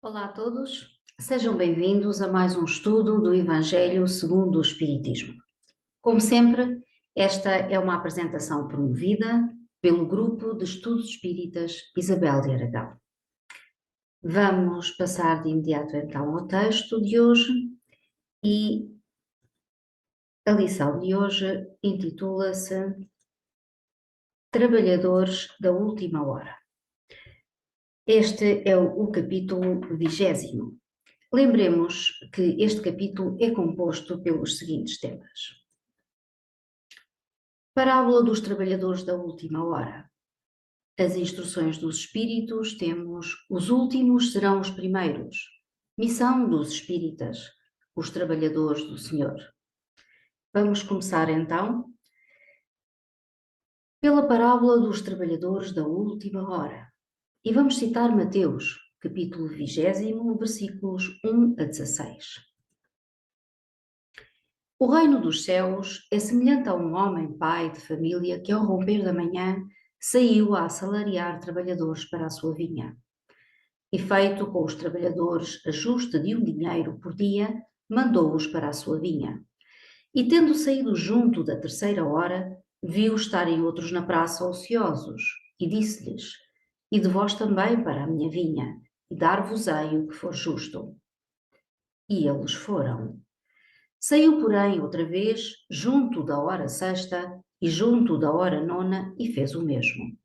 Olá a todos, sejam bem-vindos a mais um estudo do Evangelho segundo o Espiritismo. Como sempre, esta é uma apresentação promovida pelo Grupo de Estudos Espíritas Isabel de Aragão. Vamos passar de imediato então ao texto de hoje e a lição de hoje intitula-se Trabalhadores da Última Hora. Este é o capítulo 20º. Lembremos que este capítulo é composto pelos seguintes temas. Parábola dos trabalhadores da última hora. As instruções dos espíritos temos: os últimos serão os primeiros. Missão dos espíritas, os trabalhadores do Senhor. Vamos começar então pela parábola dos trabalhadores da última hora. E vamos citar Mateus, capítulo 20, versículos 1 a 16. O reino dos céus é semelhante a um homem pai de família que, ao romper da manhã, saiu a assalariar trabalhadores para a sua vinha. E feito com os trabalhadores ajuste de um dinheiro por dia, mandou-os para a sua vinha. E tendo saído junto da terceira hora, viu estarem outros na praça ociosos, e disse-lhes: Ide vós também para a minha vinha, e dar-vos-ei o que for justo. E eles foram. Saiu, porém, outra vez, junto da hora sexta e junto da hora nona, e fez o mesmo.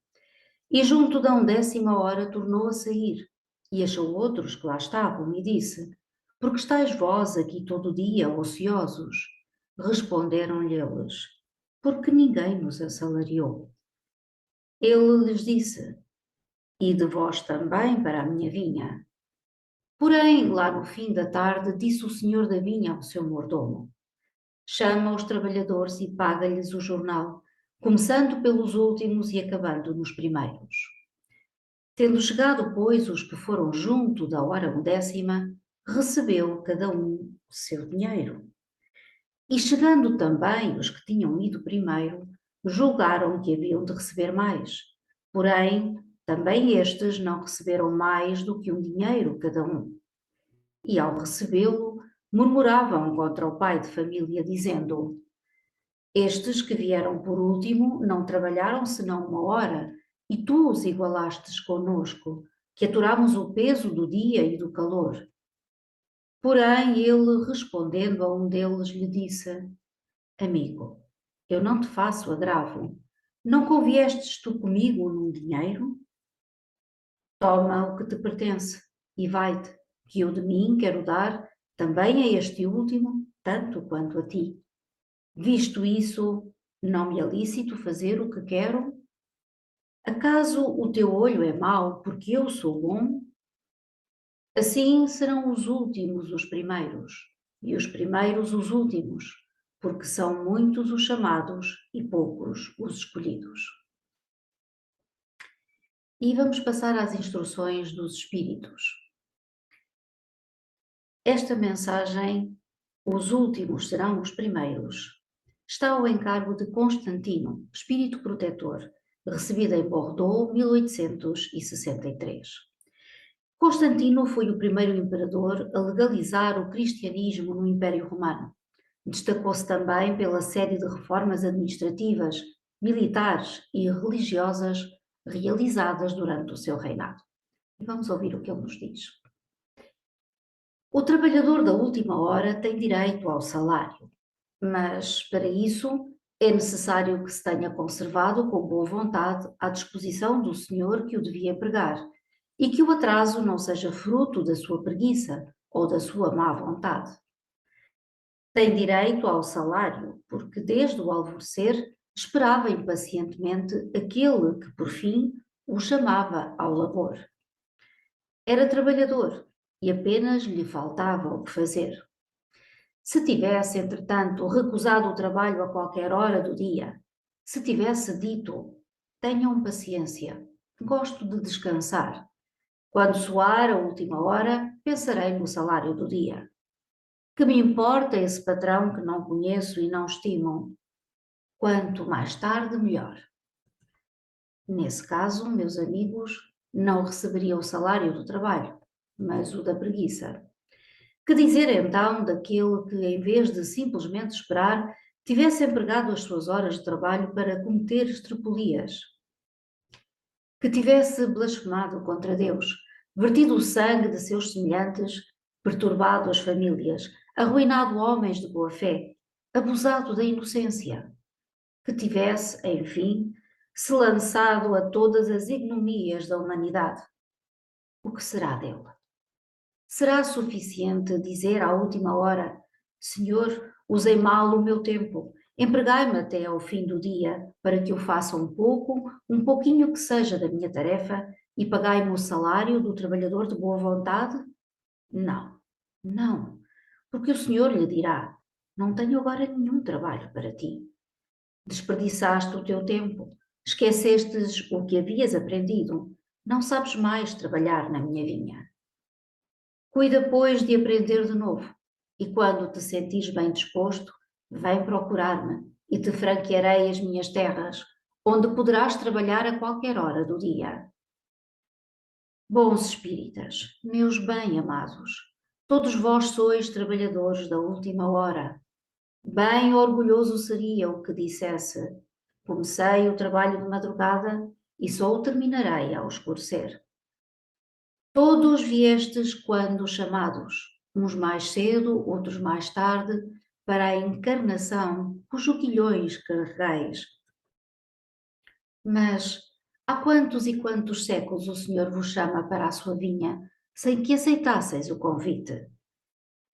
E junto da 11ª hora tornou a sair, e achou outros que lá estavam, e disse: Por que estáis vós aqui todo o dia, ociosos? Responderam-lhe eles: Porque ninguém nos assalariou. Ele lhes disse: Ide vós também para a minha vinha. Porém, lá no fim da tarde, disse o senhor da vinha ao seu mordomo: Chama os trabalhadores e paga-lhes o jornal, começando pelos últimos e acabando nos primeiros. Tendo chegado, pois, os que foram junto da hora 11ª, recebeu cada um o seu dinheiro. E chegando também os que tinham ido primeiro, julgaram que haviam de receber mais. Porém, também estes não receberam mais do que um dinheiro cada um. E ao recebê-lo, murmuravam contra o pai de família, dizendo: Estes que vieram por último não trabalharam senão uma hora, e tu os igualastes conosco, que aturamos o peso do dia e do calor. Porém, ele, respondendo a um deles, lhe disse: Amigo, eu não te faço agravo. Não conviestes tu comigo num dinheiro? Toma o que te pertence e vai-te, que eu de mim quero dar também a este último, tanto quanto a ti. Visto isso, não me é lícito fazer o que quero? Acaso o teu olho é mau porque eu sou bom? Assim serão os últimos os primeiros, e os primeiros os últimos, porque são muitos os chamados e poucos os escolhidos. E vamos passar às instruções dos espíritos. Esta mensagem, os últimos serão os primeiros, está ao encargo de Constantino, espírito protetor, recebida em Bordeaux, 1863. Constantino foi o primeiro imperador a legalizar o cristianismo no Império Romano. Destacou-se também pela série de reformas administrativas, militares e religiosas realizadas durante o seu reinado. Vamos ouvir o que ele nos diz. O trabalhador da última hora tem direito ao salário, mas para isso é necessário que se tenha conservado com boa vontade à disposição do senhor que o devia empregar e que o atraso não seja fruto da sua preguiça ou da sua má vontade. Tem direito ao salário, porque desde o alvorecer esperava impacientemente aquele que, por fim, o chamava ao labor. Era trabalhador e apenas lhe faltava o que fazer. Se tivesse, entretanto, recusado o trabalho a qualquer hora do dia, se tivesse dito: Tenham paciência, gosto de descansar. Quando soar a última hora, pensarei no salário do dia. Que me importa esse patrão que não conheço e não estimo? Quanto mais tarde, melhor. Nesse caso, meus amigos, não receberia o salário do trabalho, mas o da preguiça. Que dizer então daquele que, em vez de simplesmente esperar, tivesse empregado as suas horas de trabalho para cometer estrepolias? Que tivesse blasfemado contra Deus, vertido o sangue de seus semelhantes, perturbado as famílias, arruinado homens de boa fé, abusado da inocência? Que tivesse, enfim, se lançado a todas as ignominias da humanidade? O que será dele? Será suficiente dizer à última hora: Senhor, usei mal o meu tempo, empregai-me até ao fim do dia para que eu faça um pouco, um pouquinho que seja da minha tarefa e pagai-me o salário do trabalhador de boa vontade? Não, não, porque o Senhor lhe dirá: Não tenho agora nenhum trabalho para ti. Desperdiçaste o teu tempo, esquecestes o que havias aprendido, não sabes mais trabalhar na minha vinha. Cuida, pois, de aprender de novo, e quando te sentires bem disposto, vem procurar-me e te franquearei as minhas terras, onde poderás trabalhar a qualquer hora do dia. Bons espíritas, meus bem-amados, todos vós sois trabalhadores da última hora. Bem orgulhoso seria o que dissesse: comecei o trabalho de madrugada e só o terminarei ao escurecer. Todos viestes quando chamados, uns mais cedo, outros mais tarde, para a encarnação cujos quilhões carregais. Mas há quantos e quantos séculos o Senhor vos chama para a sua vinha, sem que aceitasseis o convite?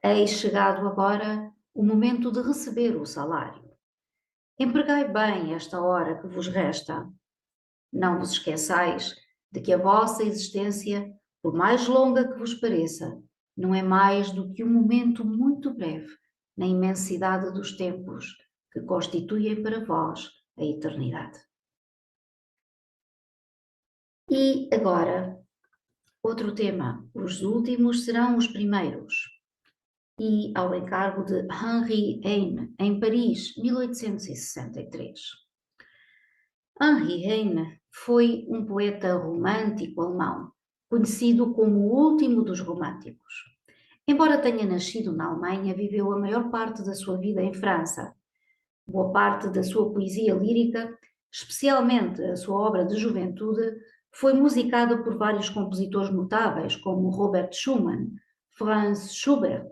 Eis chegado agora o momento de receber o salário. Empregai bem esta hora que vos resta. Não vos esqueçais de que a vossa existência, por mais longa que vos pareça, não é mais do que um momento muito breve na imensidade dos tempos que constituem para vós a eternidade. E agora, outro tema. Os últimos serão os primeiros. E ao encargo de Henri Heine, em Paris, 1863. Henri Heine foi um poeta romântico alemão, conhecido como o último dos românticos. Embora tenha nascido na Alemanha, viveu a maior parte da sua vida em França. Boa parte da sua poesia lírica, especialmente a sua obra de juventude, foi musicada por vários compositores notáveis, como Robert Schumann, Franz Schubert,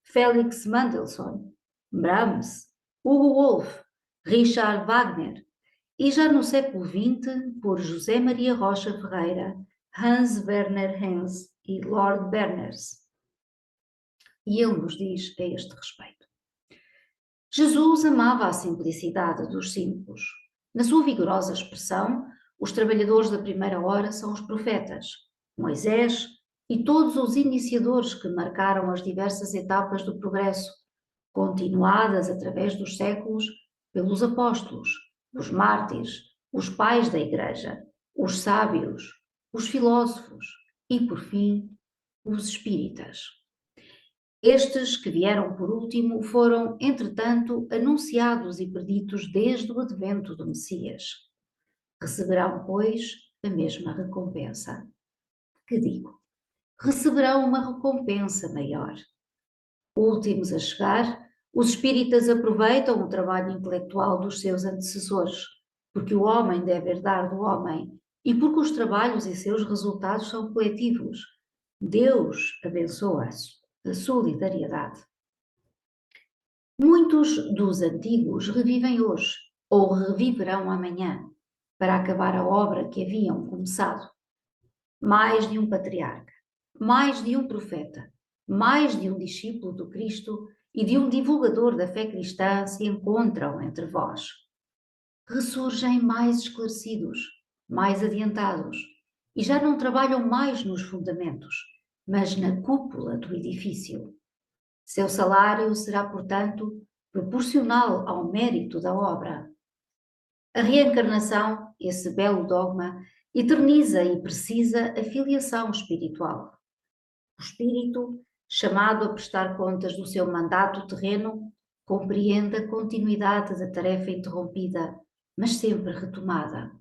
Felix Mendelssohn, Brahms, Hugo Wolf, Richard Wagner, e já no século XX por José Maria Rocha Ferreira, Hans Werner Henze e Lord Berners. E ele nos diz a este respeito: Jesus amava a simplicidade dos simples. Na sua vigorosa expressão, os trabalhadores da primeira hora são os profetas, Moisés e todos os iniciadores que marcaram as diversas etapas do progresso, continuadas através dos séculos pelos apóstolos, os mártires, os pais da Igreja, os sábios, os filósofos e, por fim, os espíritas. Estes que vieram por último foram, entretanto, anunciados e preditos desde o advento do Messias. Receberão, pois, a mesma recompensa. Que digo? Receberão uma recompensa maior. Últimos a chegar, os espíritas aproveitam o trabalho intelectual dos seus antecessores, porque o homem deve herdar do homem e porque os trabalhos e seus resultados são coletivos. Deus abençoa a solidariedade. Muitos dos antigos revivem hoje ou reviverão amanhã para acabar a obra que haviam começado. Mais de um patriarca, mais de um profeta, mais de um discípulo do Cristo e de um divulgador da fé cristã se encontram entre vós. Ressurgem mais esclarecidos, mais adiantados, e já não trabalham mais nos fundamentos, mas na cúpula do edifício. Seu salário será, portanto, proporcional ao mérito da obra. A reencarnação, esse belo dogma, eterniza e precisa a filiação espiritual. O espírito, chamado a prestar contas do seu mandato terreno, compreende a continuidade da tarefa interrompida, mas sempre retomada.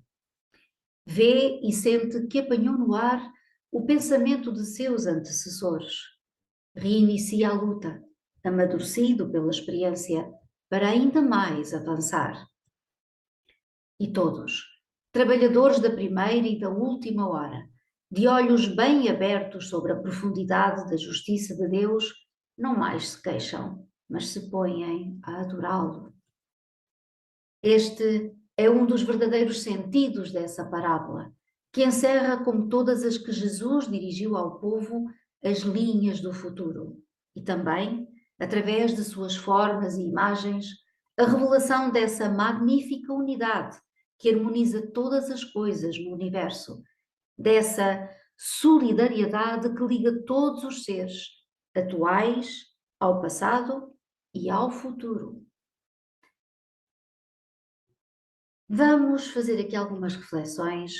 Vê e sente que apanhou no ar o pensamento de seus antecessores. Reinicia a luta, amadurecido pela experiência, para ainda mais avançar. E todos, trabalhadores da primeira e da última hora, de olhos bem abertos sobre a profundidade da justiça de Deus, não mais se queixam, mas se põem a adorá-lo. Este é um dos verdadeiros sentidos dessa parábola, que encerra, como todas as que Jesus dirigiu ao povo, as linhas do futuro. E também, através de suas formas e imagens, a revelação dessa magnífica unidade que harmoniza todas as coisas no universo, dessa solidariedade que liga todos os seres, atuais, ao passado e ao futuro. Vamos fazer aqui algumas reflexões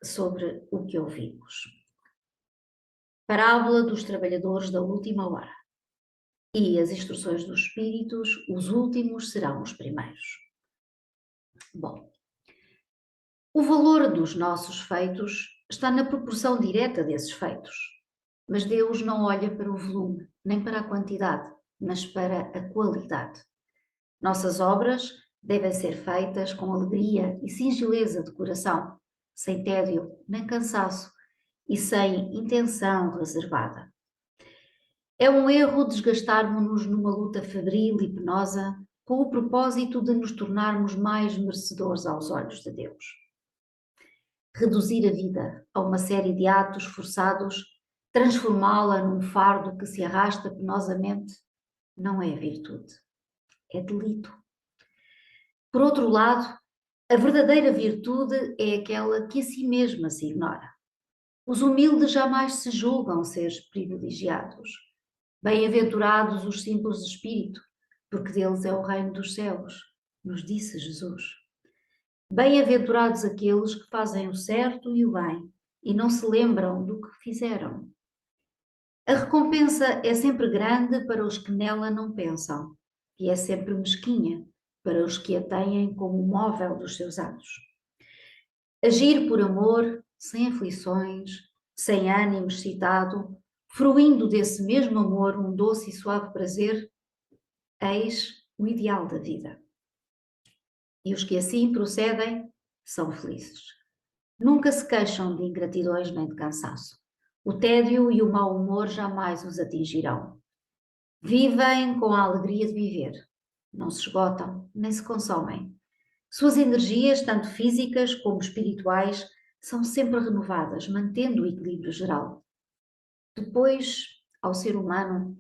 sobre o que ouvimos. Parábola dos trabalhadores da última hora. E as instruções dos Espíritos, os últimos serão os primeiros. Bom, o valor dos nossos feitos está na proporção direta desses feitos. Mas Deus não olha para o volume, nem para a quantidade, mas para a qualidade. Nossas obras devem ser feitas com alegria e singeleza de coração, sem tédio nem cansaço e sem intenção reservada. É um erro desgastarmos-nos numa luta febril e penosa com o propósito de nos tornarmos mais merecedores aos olhos de Deus. Reduzir a vida a uma série de atos forçados, transformá-la num fardo que se arrasta penosamente, não é virtude, é delito. Por outro lado, a verdadeira virtude é aquela que a si mesma se ignora. Os humildes jamais se julgam seres privilegiados. Bem-aventurados os simples de espírito, porque deles é o reino dos céus, nos disse Jesus. Bem-aventurados aqueles que fazem o certo e o bem, e não se lembram do que fizeram. A recompensa é sempre grande para os que nela não pensam, e é sempre mesquinha para os que a têm como móvel dos seus atos. Agir por amor, sem aflições, sem ânimo excitado, fruindo desse mesmo amor um doce e suave prazer, eis o ideal da vida. E os que assim procedem são felizes. Nunca se queixam de ingratidões nem de cansaço. O tédio e o mau humor jamais os atingirão. Vivem com a alegria de viver. Não se esgotam, nem se consomem. Suas energias, tanto físicas como espirituais, são sempre renovadas, mantendo o equilíbrio geral. Depois, ao ser humano,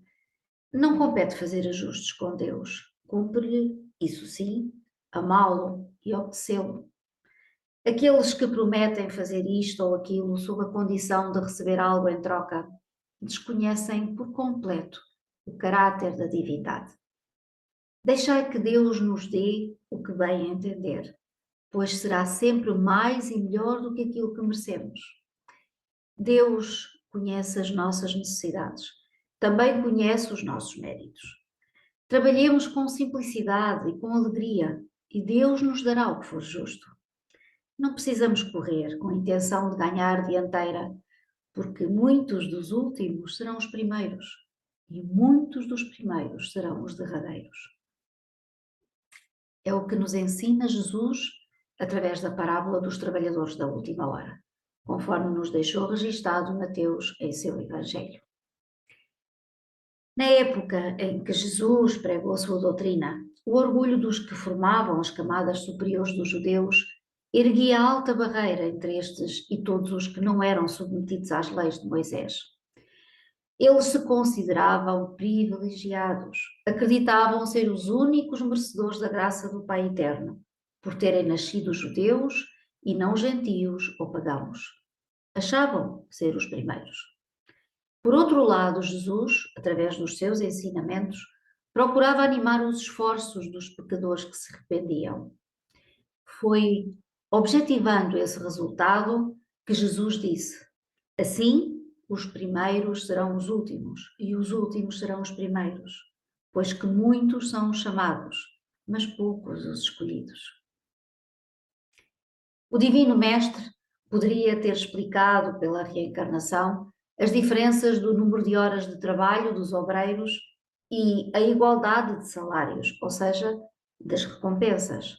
não compete fazer ajustes com Deus. Cumpre-lhe, isso sim, amá-lo e obedecê-lo. Aqueles que prometem fazer isto ou aquilo sob a condição de receber algo em troca, desconhecem por completo o caráter da divindade. Deixai que Deus nos dê o que bem entender, pois será sempre mais e melhor do que aquilo que merecemos. Deus conhece as nossas necessidades, também conhece os nossos méritos. Trabalhemos com simplicidade e com alegria, e Deus nos dará o que for justo. Não precisamos correr com a intenção de ganhar dianteira, porque muitos dos últimos serão os primeiros, e muitos dos primeiros serão os derradeiros. É o que nos ensina Jesus através da parábola dos trabalhadores da última hora, conforme nos deixou registado Mateus em seu Evangelho. Na época em que Jesus pregou a sua doutrina, o orgulho dos que formavam as camadas superiores dos judeus erguia alta barreira entre estes e todos os que não eram submetidos às leis de Moisés. Eles se consideravam privilegiados, acreditavam ser os únicos merecedores da graça do Pai Eterno, por terem nascido judeus e não gentios ou pagãos. Achavam ser os primeiros. Por outro lado, Jesus, através dos seus ensinamentos, procurava animar os esforços dos pecadores que se arrependiam. Foi objetivando esse resultado que Jesus disse: assim, os primeiros serão os últimos e os últimos serão os primeiros, pois que muitos são os chamados, mas poucos os escolhidos. O Divino Mestre Poderia ter explicado pela reencarnação as diferenças do número de horas de trabalho dos obreiros e a igualdade de salários, ou seja, das recompensas.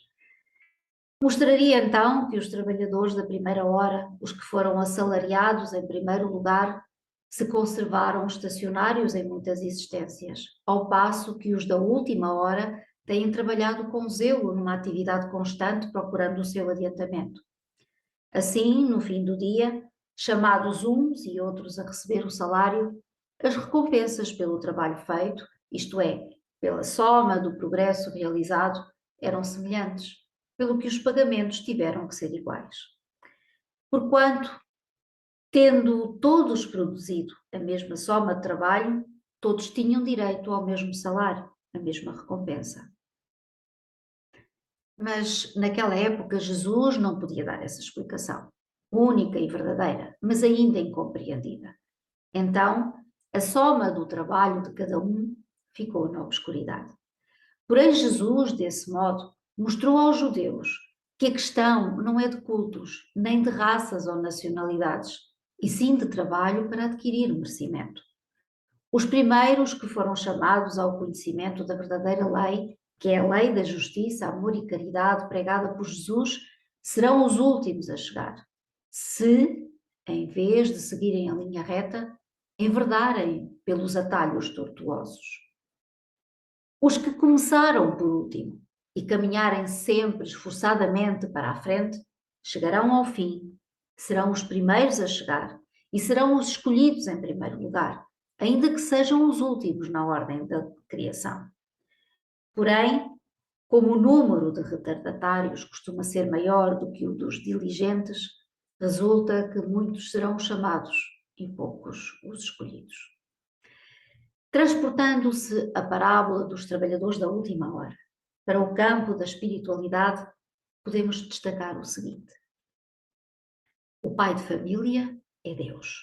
Mostraria então que os trabalhadores da primeira hora, os que foram assalariados em primeiro lugar, se conservaram estacionários em muitas existências, ao passo que os da última hora têm trabalhado com zelo numa atividade constante procurando o seu adiantamento. Assim, no fim do dia, chamados uns e outros a receber o salário, as recompensas pelo trabalho feito, isto é, pela soma do progresso realizado, eram semelhantes, pelo que os pagamentos tiveram que ser iguais. Porquanto, tendo todos produzido a mesma soma de trabalho, todos tinham direito ao mesmo salário, a mesma recompensa. Mas naquela época Jesus não podia dar essa explicação, única e verdadeira, mas ainda incompreendida. Então, a soma do trabalho de cada um ficou na obscuridade. Porém, Jesus, desse modo, mostrou aos judeus que a questão não é de cultos, nem de raças ou nacionalidades, e sim de trabalho para adquirir merecimento. Os primeiros que foram chamados ao conhecimento da verdadeira lei, que é a lei da justiça, amor e caridade pregada por Jesus, serão os últimos a chegar. Se, em vez de seguirem a linha reta, enverdarem pelos atalhos tortuosos. Os que começaram por último e caminharem sempre esforçadamente para a frente, chegarão ao fim, serão os primeiros a chegar e serão os escolhidos em primeiro lugar, ainda que sejam os últimos na ordem da criação. Porém, como o número de retardatários costuma ser maior do que o dos diligentes, resulta que muitos serão chamados e poucos os escolhidos. Transportando-se a parábola dos trabalhadores da última hora para o campo da espiritualidade, podemos destacar o seguinte: o pai de família é Deus,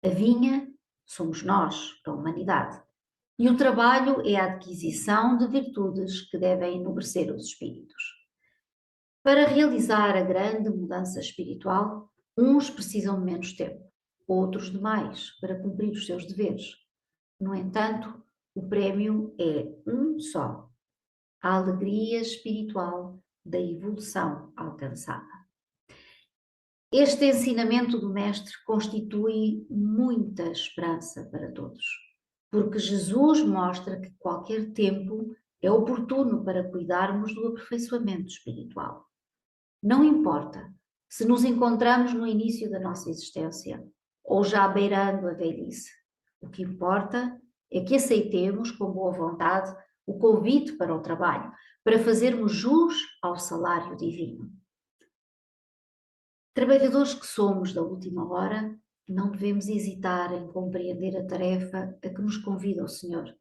a vinha somos nós, a humanidade, e o trabalho é a adquisição de virtudes que devem enobrecer os espíritos. Para realizar a grande mudança espiritual, uns precisam de menos tempo, outros de mais, para cumprir os seus deveres. No entanto, o prémio é um só: a alegria espiritual da evolução alcançada. Este ensinamento do Mestre constitui muita esperança para todos, porque Jesus mostra que qualquer tempo é oportuno para cuidarmos do aperfeiçoamento espiritual. Não importa se nos encontramos no início da nossa existência ou já beirando a velhice. O que importa é que aceitemos com boa vontade o convite para o trabalho, para fazermos jus ao salário divino. Trabalhadores que somos da última hora, não devemos hesitar em compreender a tarefa a que nos convida o Senhor,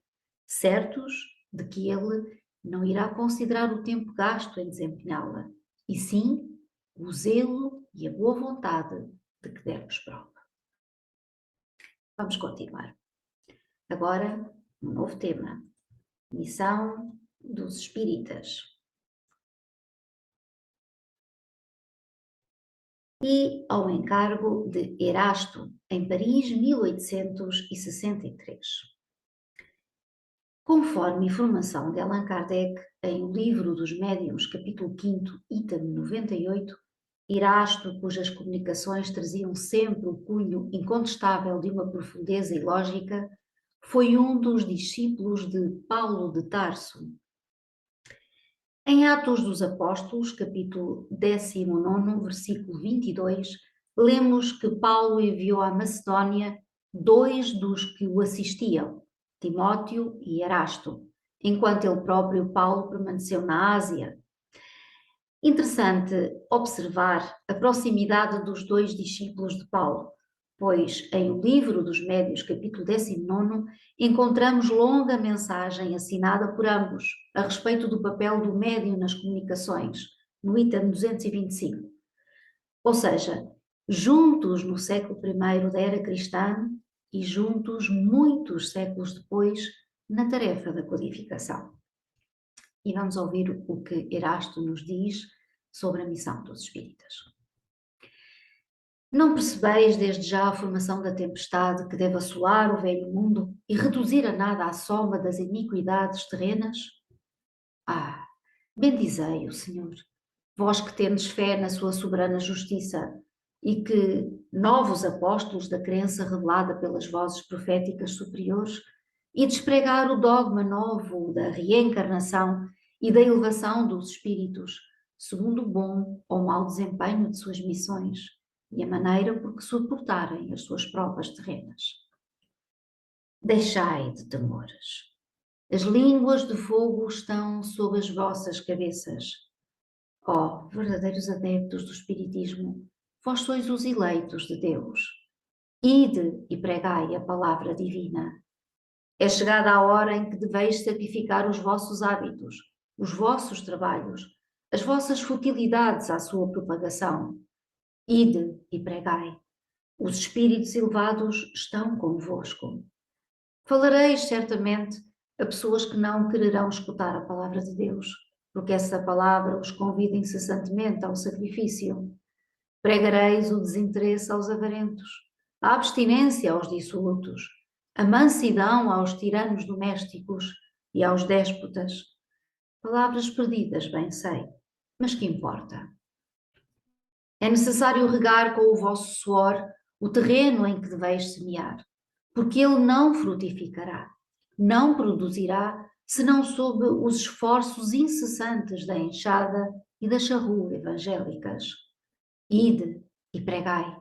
certos de que Ele não irá considerar o tempo gasto em desempenhá-la, e sim o zelo e a boa vontade de que demos prova. Vamos continuar. Agora, um novo tema: missão dos espíritas. E ao encargo de Erasto, em Paris, 1863. Conforme informação de Allan Kardec em O Livro dos Médiuns, capítulo 5, item 98, Erasto, cujas comunicações traziam sempre o cunho incontestável de uma profundeza e lógica, foi um dos discípulos de Paulo de Tarso. Em Atos dos Apóstolos, capítulo 19, versículo 22, lemos que Paulo enviou à Macedónia dois dos que o assistiam, Timóteo e Erasto, enquanto ele próprio, Paulo, permaneceu na Ásia. Interessante observar a proximidade dos dois discípulos de Paulo, pois em O Livro dos Médiuns, capítulo 19, encontramos longa mensagem assinada por ambos a respeito do papel do médium nas comunicações, no item 225. Ou seja, juntos no século I da era cristã e juntos muitos séculos depois na tarefa da codificação. E vamos ouvir o que Erasto nos diz sobre a missão dos espíritas. Não percebeis desde já a formação da tempestade que deve assolar o velho mundo e reduzir a nada a soma das iniquidades terrenas? Ah, bendizei o Senhor, vós que tendes fé na sua soberana justiça e que, novos apóstolos da crença revelada pelas vozes proféticas superiores, e despregar o dogma novo da reencarnação e da elevação dos espíritos, segundo o bom ou mau desempenho de suas missões e a maneira por que suportarem as suas provas terrenas. Deixai de temores. As línguas de fogo estão sob as vossas cabeças. Ó, verdadeiros adeptos do Espiritismo, vós sois os eleitos de Deus. Ide e pregai a palavra divina. É chegada a hora em que deveis sacrificar os vossos hábitos, os vossos trabalhos, as vossas futilidades à sua propagação. Ide e pregai. Os espíritos elevados estão convosco. Falareis certamente a pessoas que não quererão escutar a palavra de Deus, porque essa palavra os convida incessantemente ao sacrifício. Pregareis o desinteresse aos avarentos, a abstinência aos dissolutos, a mansidão aos tiranos domésticos e aos déspotas. Palavras perdidas, bem sei, mas que importa? É necessário regar com o vosso suor o terreno em que deveis semear, porque ele não frutificará, não produzirá, senão sob os esforços incessantes da enxada e da charrua evangélicas. Ide e pregai.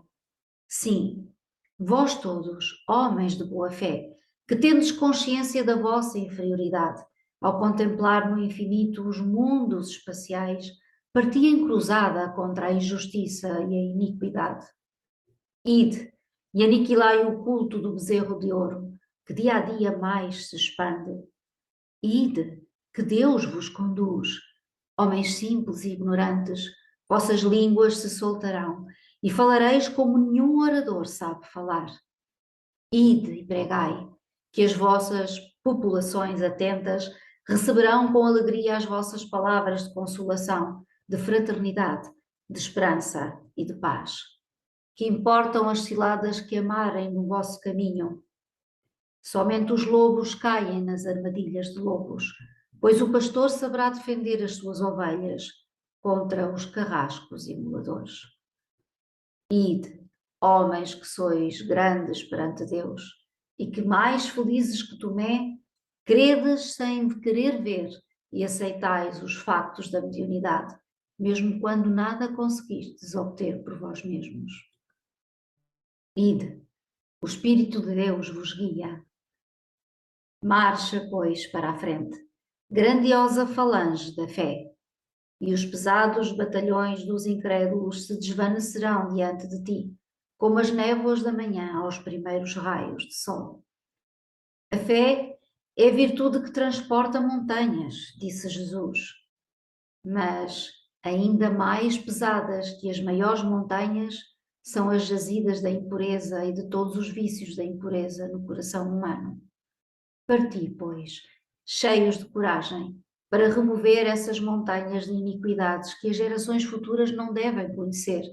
Sim, vós todos, homens de boa fé, que tendes consciência da vossa inferioridade, ao contemplar no infinito os mundos espaciais, parti em cruzada contra a injustiça e a iniquidade. Ide e aniquilai o culto do bezerro de ouro, que dia a dia mais se expande. Ide, que Deus vos conduz. Homens simples e ignorantes, vossas línguas se soltarão e falareis como nenhum orador sabe falar. Ide e pregai, que as vossas populações atentas receberão com alegria as vossas palavras de consolação, de fraternidade, de esperança e de paz. Que importam as ciladas que amarem no vosso caminho? Somente os lobos caem nas armadilhas de lobos, pois o pastor saberá defender as suas ovelhas contra os carrascos e moladores. Ide, homens que sois grandes perante Deus, e que mais felizes que Tomé, credes sem querer ver e aceitais os factos da mediunidade, mesmo quando nada conseguistes obter por vós mesmos. Ide, o Espírito de Deus vos guia. Marcha, pois, para a frente, grandiosa falange da fé, e os pesados batalhões dos incrédulos se desvanecerão diante de ti, como as névoas da manhã aos primeiros raios de sol. A fé é a virtude que transporta montanhas, disse Jesus, mas ainda mais pesadas que as maiores montanhas são as jazidas da impureza e de todos os vícios da impureza no coração humano. Parti, pois, cheios de coragem, para remover essas montanhas de iniquidades que as gerações futuras não devem conhecer,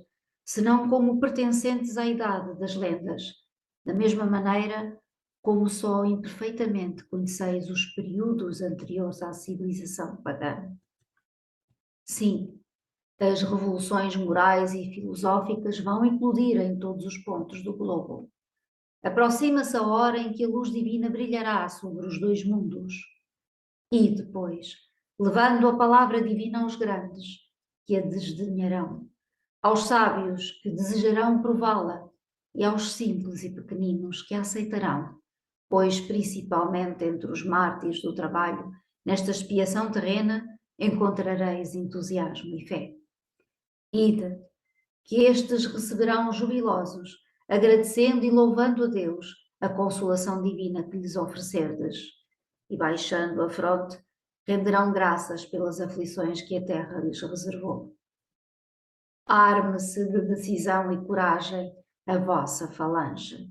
senão como pertencentes à idade das lendas, da mesma maneira como só imperfeitamente conheceis os períodos anteriores à civilização pagã. Sim, as revoluções morais e filosóficas vão eclodir em todos os pontos do globo. Aproxima-se a hora em que a luz divina brilhará sobre os dois mundos. E depois, levando a palavra divina aos grandes, que a desdenharão, aos sábios, que desejarão prová-la, e aos simples e pequeninos, que a aceitarão, pois principalmente entre os mártires do trabalho, nesta expiação terrena, encontrareis entusiasmo e fé. Ide, que estes receberão jubilosos, agradecendo e louvando a Deus a consolação divina que lhes oferecerdes, e baixando a fronte, renderão graças pelas aflições que a terra lhes reservou. Arme-se de decisão e coragem a vossa falange.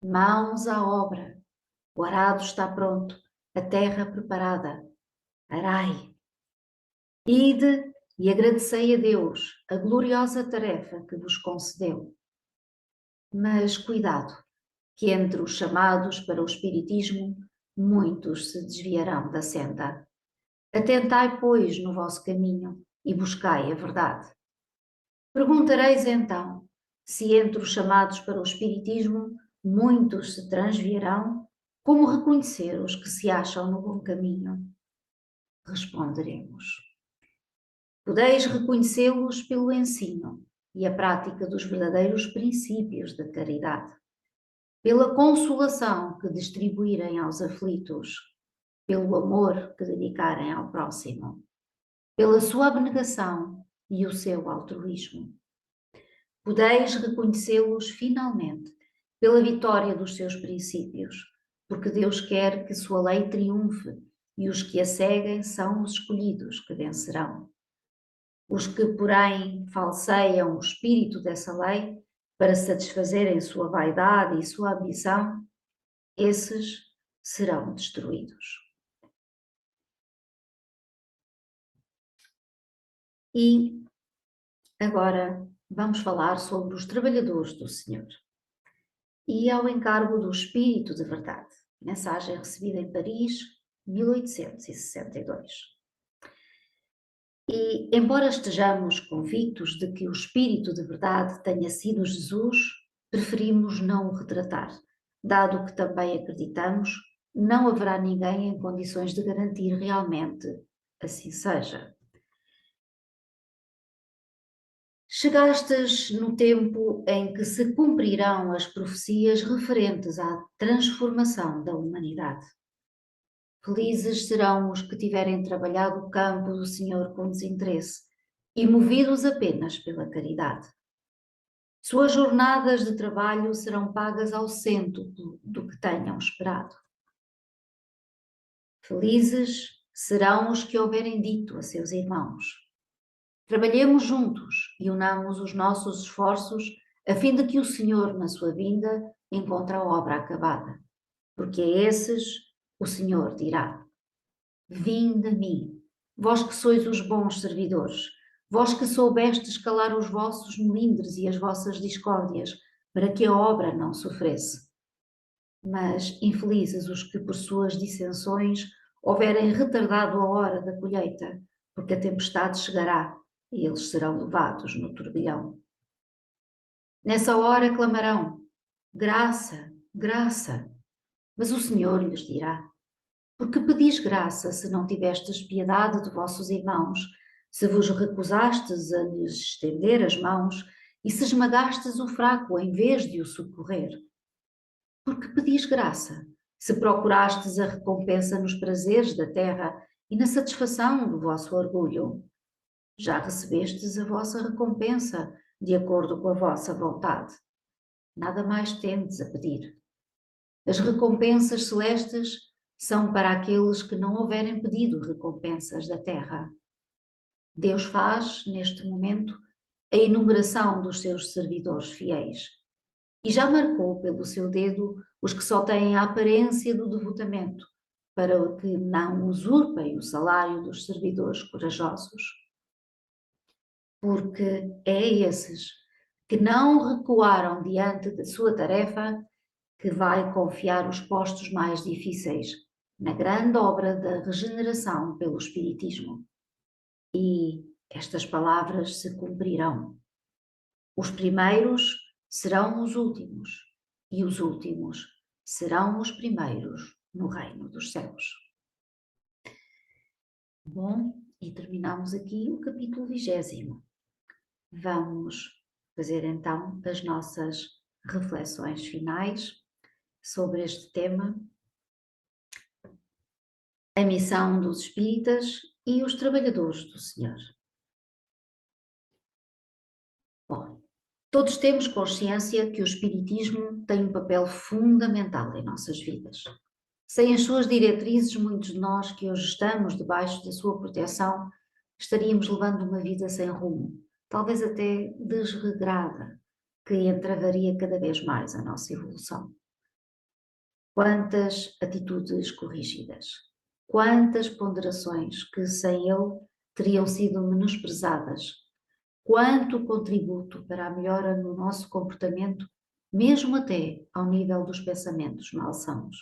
Mãos à obra, o arado está pronto, a terra preparada. Arai! Ide e agradecei a Deus a gloriosa tarefa que vos concedeu. Mas cuidado, que entre os chamados para o espiritismo, muitos se desviarão da senda. Atentai, pois, no vosso caminho e buscai a verdade. Perguntareis então, se entre os chamados para o espiritismo, muitos se transviarão, como reconhecer os que se acham no bom caminho? Responderemos. Podeis reconhecê-los pelo ensino e a prática dos verdadeiros princípios da caridade, pela consolação que distribuírem aos aflitos, pelo amor que dedicarem ao próximo, pela sua abnegação e o seu altruísmo. Podeis reconhecê-los finalmente pela vitória dos seus princípios, porque Deus quer que sua lei triunfe e os que a seguem são os escolhidos que vencerão. Os que, porém, falseiam o espírito dessa lei para satisfazerem sua vaidade e sua ambição, esses serão destruídos. E agora vamos falar sobre os trabalhadores do Senhor. E ao encargo do Espírito de Verdade, mensagem recebida em Paris, 1862. E, embora estejamos convictos de que o Espírito de Verdade tenha sido Jesus, preferimos não o retratar, dado que também acreditamos, não haverá ninguém em condições de garantir realmente assim seja. Chegastes no tempo em que se cumprirão as profecias referentes à transformação da humanidade. Felizes serão os que tiverem trabalhado o campo do Senhor com desinteresse e movidos apenas pela caridade. Suas jornadas de trabalho serão pagas ao cêntuplo do que tenham esperado. Felizes serão os que houverem dito a seus irmãos: trabalhemos juntos e unamos os nossos esforços a fim de que o Senhor, na sua vinda, encontre a obra acabada. Porque a esses o Senhor dirá: vinde a mim, vós que sois os bons servidores, vós que soubestes calar os vossos melindres e as vossas discórdias, para que a obra não sofresse. Mas infelizes os que por suas dissensões houverem retardado a hora da colheita, porque a tempestade chegará e eles serão levados no turbilhão. Nessa hora clamarão: graça, graça. Mas o Senhor lhes dirá: porque pedis graça se não tivestes piedade de vossos irmãos, se vos recusastes a lhes estender as mãos e se esmagastes o fraco em vez de o socorrer? Porque pedis graça se procurastes a recompensa nos prazeres da terra e na satisfação do vosso orgulho? Já recebestes a vossa recompensa de acordo com a vossa vontade. Nada mais tendes a pedir. As recompensas celestes são para aqueles que não houverem pedido recompensas da terra. Deus faz, neste momento, a enumeração dos seus servidores fiéis e já marcou pelo seu dedo os que só têm a aparência do devotamento, para que não usurpem o salário dos servidores corajosos. Porque é a esses que não recuaram diante da sua tarefa que vai confiar os postos mais difíceis na grande obra da regeneração pelo Espiritismo. E estas palavras se cumprirão. Os primeiros serão os últimos, e os últimos serão os primeiros no reino dos céus. Bom, e terminamos aqui o capítulo 20. Vamos fazer então as nossas reflexões finais sobre este tema: a missão dos espíritas e os trabalhadores do Senhor. Bom, todos temos consciência que o espiritismo tem um papel fundamental em nossas vidas. Sem as suas diretrizes, muitos de nós que hoje estamos debaixo da sua proteção estaríamos levando uma vida sem rumo, talvez até desregrada, que entravaria cada vez mais a nossa evolução. Quantas atitudes corrigidas, quantas ponderações que sem ele teriam sido menosprezadas, quanto contributo para a melhora no nosso comportamento mesmo até ao nível dos pensamentos malsãos.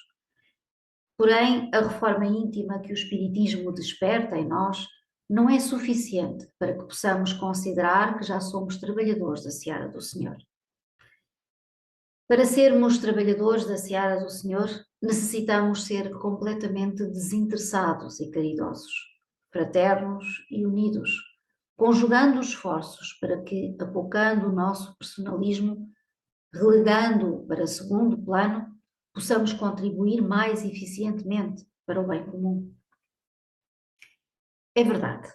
Porém, a reforma íntima que o Espiritismo desperta em nós não é suficiente para que possamos considerar que já somos trabalhadores da seara do Senhor. Para sermos trabalhadores da seara do Senhor, necessitamos ser completamente desinteressados e caridosos, fraternos e unidos, conjugando esforços para que, apocando o nosso personalismo, relegando-o para segundo plano, possamos contribuir mais eficientemente para o bem comum. É verdade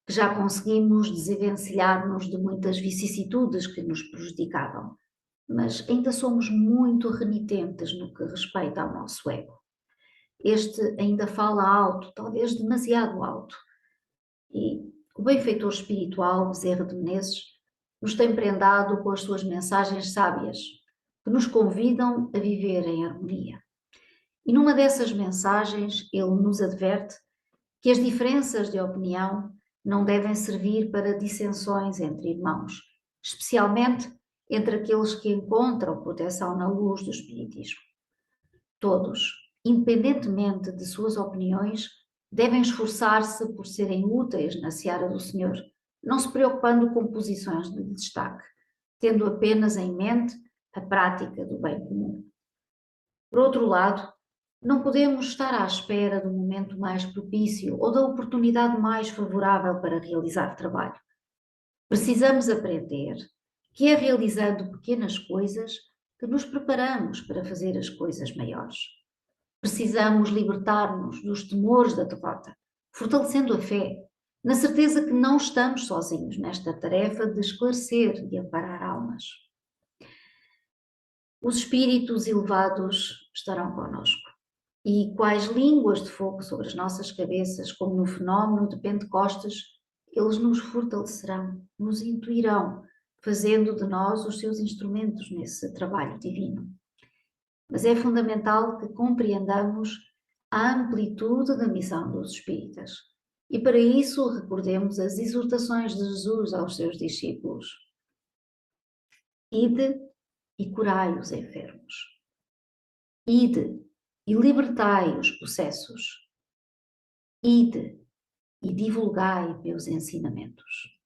que já conseguimos desenvencilhar-nos de muitas vicissitudes que nos prejudicavam, mas ainda somos muito renitentes no que respeita ao nosso ego. Este ainda fala alto, talvez demasiado alto, e o benfeitor espiritual Bezerra de Menezes nos tem prendado com as suas mensagens sábias, que nos convidam a viver em harmonia. E numa dessas mensagens ele nos adverte que as diferenças de opinião não devem servir para dissensões entre irmãos, especialmente entre aqueles que encontram proteção na luz do Espiritismo. Todos, independentemente de suas opiniões, devem esforçar-se por serem úteis na seara do Senhor, não se preocupando com posições de destaque, tendo apenas em mente a prática do bem comum. Por outro lado, não podemos estar à espera do momento mais propício ou da oportunidade mais favorável para realizar trabalho. Precisamos aprender que é realizando pequenas coisas que nos preparamos para fazer as coisas maiores. Precisamos libertar-nos dos temores da derrota, fortalecendo a fé, na certeza que não estamos sozinhos nesta tarefa de esclarecer e amparar almas. Os espíritos elevados estarão conosco. E quais línguas de fogo sobre as nossas cabeças, como no fenómeno de Pentecostes, eles nos fortalecerão, nos intuirão, fazendo de nós os seus instrumentos nesse trabalho divino. Mas é fundamental que compreendamos a amplitude da missão dos espíritas. E para isso recordemos as exortações de Jesus aos seus discípulos. Ide e curai os enfermos. Ide e libertai os possessos. Ide e divulgai meus ensinamentos.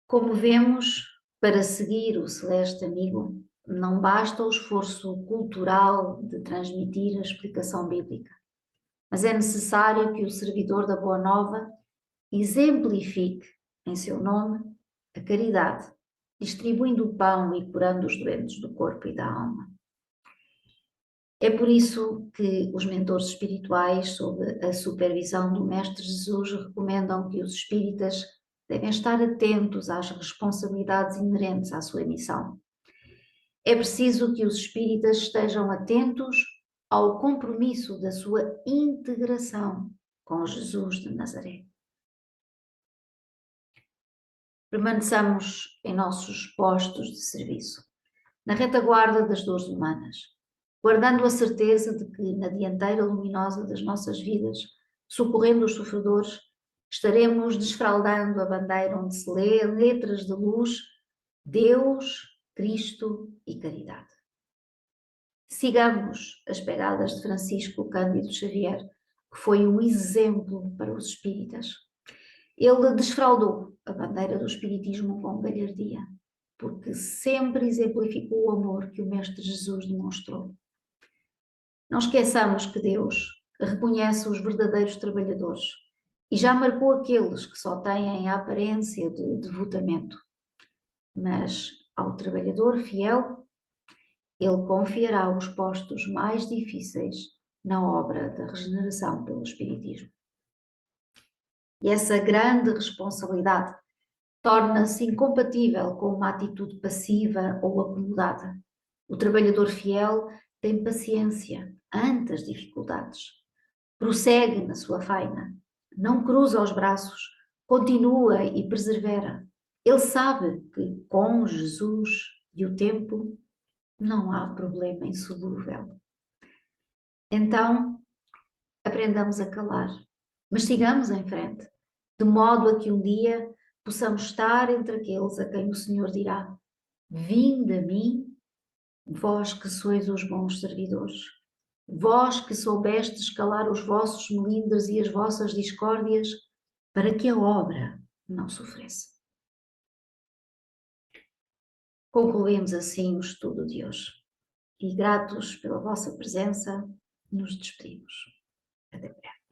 Como vemos, para seguir o celeste amigo, não basta o esforço cultural de transmitir a explicação bíblica, mas é necessário que o servidor da Boa Nova exemplifique em seu nome a caridade, distribuindo o pão e curando os doentes do corpo e da alma. É por isso que os mentores espirituais, sob a supervisão do Mestre Jesus, recomendam que os espíritas devem estar atentos às responsabilidades inerentes à sua missão. É preciso que os espíritas estejam atentos ao compromisso da sua integração com Jesus de Nazaré. Permaneçamos em nossos postos de serviço, na retaguarda das dores humanas, guardando a certeza de que na dianteira luminosa das nossas vidas, socorrendo os sofredores, estaremos desfraldando a bandeira onde se lê letras de luz, Deus, Cristo e caridade. Sigamos as pegadas de Francisco Cândido Xavier, que foi um exemplo para os espíritas. Ele desfraldou a bandeira do espiritismo com galhardia, porque sempre exemplificou o amor que o Mestre Jesus demonstrou. Não esqueçamos que Deus reconhece os verdadeiros trabalhadores e já marcou aqueles que só têm a aparência de devotamento. Mas ao trabalhador fiel, ele confiará os postos mais difíceis na obra da regeneração pelo Espiritismo. E essa grande responsabilidade torna-se incompatível com uma atitude passiva ou acomodada. O trabalhador fiel tem paciência ante as dificuldades, prossegue na sua faina, não cruza os braços, continua e persevera. Ele sabe que com Jesus e o tempo não há problema insolúvel. Então, aprendamos a calar, mas sigamos em frente, de modo a que um dia possamos estar entre aqueles a quem o Senhor dirá: vinde a mim, vós que sois os bons servidores, vós que soubestes calar os vossos melindres e as vossas discórdias, para que a obra não sofresse. Concluímos assim o estudo de hoje. E gratos pela vossa presença, nos despedimos. Até breve.